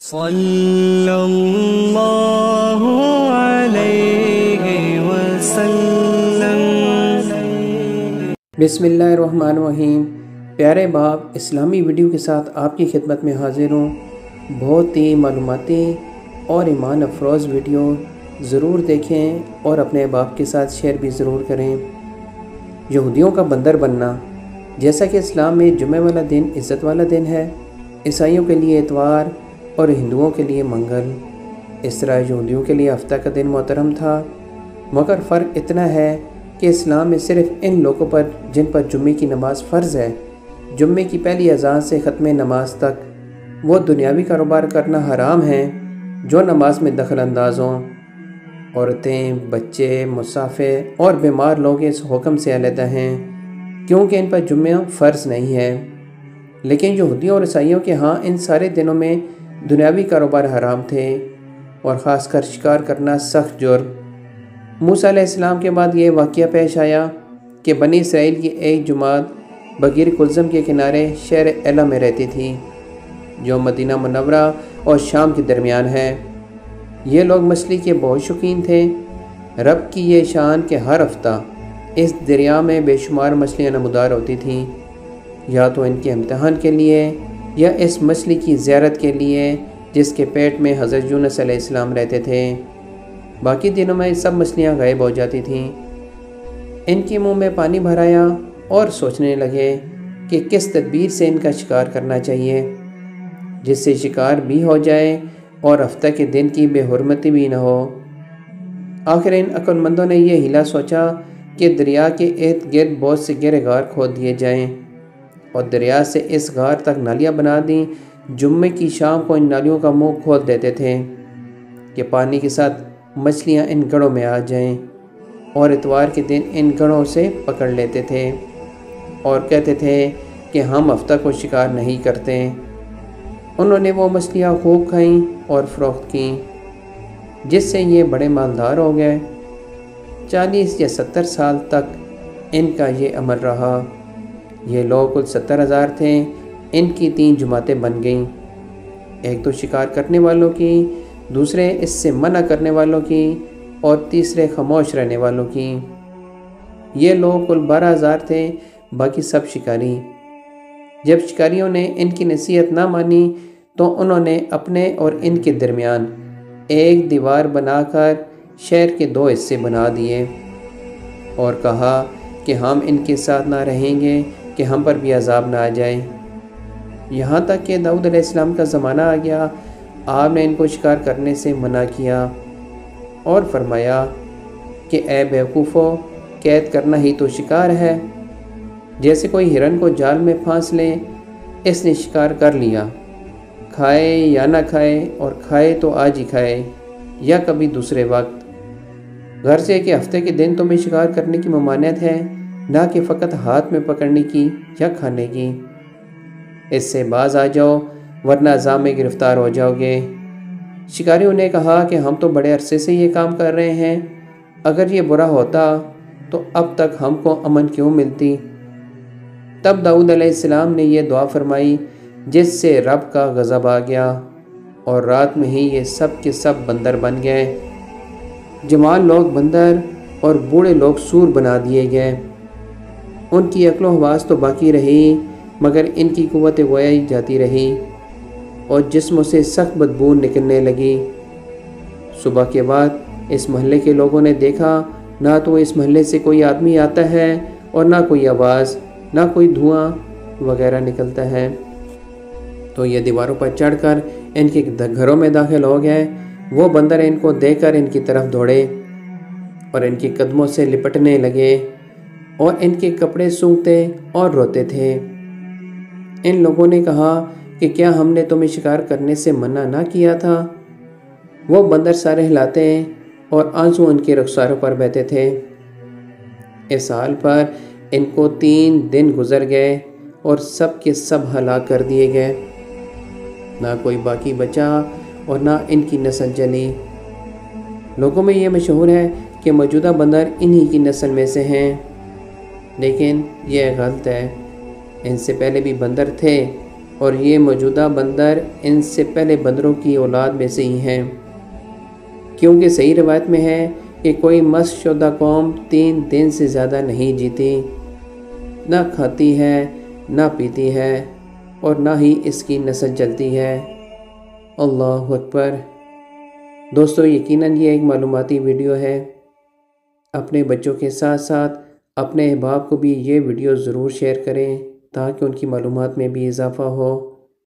صلی اللہ علیہ وسلم۔ بسم اللہ الرحمن الرحیم۔ پیارے باپ، اسلامی ویڈیو کے ساتھ آپ کی خدمت میں حاضر ہوں۔ بہت ہی معلوماتی اور ایمان افروز ویڈیو ضرور دیکھیں اور اپنے باپ کے ساتھ شیئر بھی ضرور کریں۔ یہودیوں کا بندر بننا۔ جیسا کہ اسلام میں جمعہ والا دن عزت والا دن ہے، عیسائیوں کے لیے اتوار اور ہندوؤں کے لیے منگل، اس طرح یہودیوں کے لیے ہفتہ کا دن محترم تھا، مگر فرق اتنا ہے کہ اسلام میں صرف ان لوگوں پر جن پر جمعے کی نماز فرض ہے، جمعے کی پہلی اذان سے ختم نماز تک وہ دنیاوی کاروبار کرنا حرام ہے جو نماز میں دخل انداز ہوں۔ عورتیں، بچے، مسافر اور بیمار لوگ اس حکم سے علیحدہ ہیں کیونکہ ان پر جمعہ فرض نہیں ہے۔ لیکن یہودیوں اور عیسائیوں کے ہاں ان سارے دنوں میں دنیاوی کاروبار حرام تھے اور خاص کر شکار کرنا سخت جرم۔ موسیٰ علیہ السلام کے بعد یہ واقعہ پیش آیا کہ بنی اسرائیل کی ایک جماعت بغیر کلزم کے کنارے شہر ایلا میں رہتی تھی جو مدینہ منورہ اور شام کے درمیان ہے۔ یہ لوگ مچھلی کے بہت شوقین تھے۔ رب کی یہ شان کہ ہر ہفتہ اس دریا میں بے شمار مچھلیاں نمودار ہوتی تھیں، یا تو ان کے امتحان کے لیے یا اس مچھلی کی زیارت کے لیے جس کے پیٹ میں حضرت یونس علیہ السلام رہتے تھے۔ باقی دنوں میں سب مچھلیاں غائب ہو جاتی تھیں۔ ان کے منہ میں پانی بھر آیا اور سوچنے لگے کہ کس تدبیر سے ان کا شکار کرنا چاہیے جس سے شکار بھی ہو جائے اور ہفتہ کے دن کی بے حرمتی بھی نہ ہو۔ آخر ان عقل مندوں نے یہ ہیلا سوچا کہ دریا کے ارد گرد بہت سے گہرے غار کھود دیے جائیں اور دریا سے اس غار تک نالیاں بنا دیں۔ جمعے کی شام کو ان نالیوں کا منہ کھول دیتے تھے کہ پانی کے ساتھ مچھلیاں ان گڑھوں میں آ جائیں، اور اتوار کے دن ان گڑھوں سے پکڑ لیتے تھے اور کہتے تھے کہ ہم ہفتہ کو شکار نہیں کرتے۔ انہوں نے وہ مچھلیاں خوب کھائیں اور فروخت کیں جس سے یہ بڑے مالدار ہو گئے۔ 40 یا 70 سال تک ان کا یہ عمل رہا۔ یہ لوگ کل 70,000 تھے۔ ان کی 3 جماعتیں بن گئیں، ایک تو شکار کرنے والوں کی، دوسرے اس سے منع کرنے والوں کی، اور تیسرے خاموش رہنے والوں کی۔ یہ لوگ کل 12,000 تھے، باقی سب شکاری۔ جب شکاریوں نے ان کی نصیحت نہ مانی تو انہوں نے اپنے اور ان کے درمیان ایک دیوار بنا کر شہر کے 2 حصے بنا دیے اور کہا کہ ہم ان کے ساتھ نہ رہیں گے کہ ہم پر بھی عذاب نہ آ جائے۔ یہاں تک کہ داؤد علیہ السلام کا زمانہ آ گیا۔ آپ نے ان کو شکار کرنے سے منع کیا اور فرمایا کہ اے بیوقوفو، قید کرنا ہی تو شکار ہے۔ جیسے کوئی ہرن کو جال میں پھانس لے، اس نے شکار کر لیا، کھائے یا نہ کھائے، اور کھائے تو آج ہی کھائے یا کبھی دوسرے وقت۔ غرض ہے کہ ہفتے کے دن تمہیں شکار کرنے کی ممانعت ہے، نہ کہ فقط ہاتھ میں پکڑنے کی یا کھانے کی۔ اس سے باز آ جاؤ ورنہ عذاب میں گرفتار ہو جاؤ گے۔ شکاریوں نے کہا کہ ہم تو بڑے عرصے سے یہ کام کر رہے ہیں، اگر یہ برا ہوتا تو اب تک ہم کو امن کیوں ملتی؟ تب داؤد علیہ السلام نے یہ دعا فرمائی جس سے رب کا غضب آ گیا اور رات میں ہی یہ سب کے سب بندر بن گئے۔ جوان لوگ بندر اور بوڑھے لوگ سور بنا دیے گئے۔ ان کی عقل و حواس تو باقی رہی مگر ان کی قوت گویائی جاتی رہی اور جسموں سے سخت بدبو نکلنے لگی۔ صبح کے بعد اس محلے کے لوگوں نے دیکھا نہ تو اس محلے سے کوئی آدمی آتا ہے اور نہ کوئی آواز، نہ کوئی دھواں وغیرہ نکلتا ہے، تو یہ دیواروں پر چڑھ کر ان کے گھروں میں داخل ہو گئے۔ وہ بندر ان کو دیکھ کر ان کی طرف دوڑے اور ان کے قدموں سے لپٹنے لگے اور ان کے کپڑے سونگھتے اور روتے تھے۔ ان لوگوں نے کہا کہ کیا ہم نے تمہیں شکار کرنے سے منع نہ کیا تھا؟ وہ بندر سارے ہلاتے اور آنسو ان کے رخساروں پر بہتے تھے۔ اس حال پر ان کو 3 دن گزر گئے اور سب کے سب ہلاک کر دیے گئے، نہ کوئی باقی بچا اور نہ ان کی نسل چلی۔ لوگوں میں یہ مشہور ہے کہ موجودہ بندر انہی کی نسل میں سے ہیں، لیکن یہ غلط ہے۔ ان سے پہلے بھی بندر تھے اور یہ موجودہ بندر ان سے پہلے بندروں کی اولاد میں سے ہی ہیں، کیونکہ صحیح روایت میں ہے کہ کوئی مست شدہ قوم 3 دن سے زیادہ نہیں جیتی، نہ کھاتی ہے نہ پیتی ہے اور نہ ہی اس کی نسل چلتی ہے۔ اللہ اکبر۔ دوستو یقیناً یہ ایک معلوماتی ویڈیو ہے، اپنے بچوں کے ساتھ ساتھ اپنے احباب کو بھی یہ ویڈیو ضرور شیئر کریں تاکہ ان کی معلومات میں بھی اضافہ ہو۔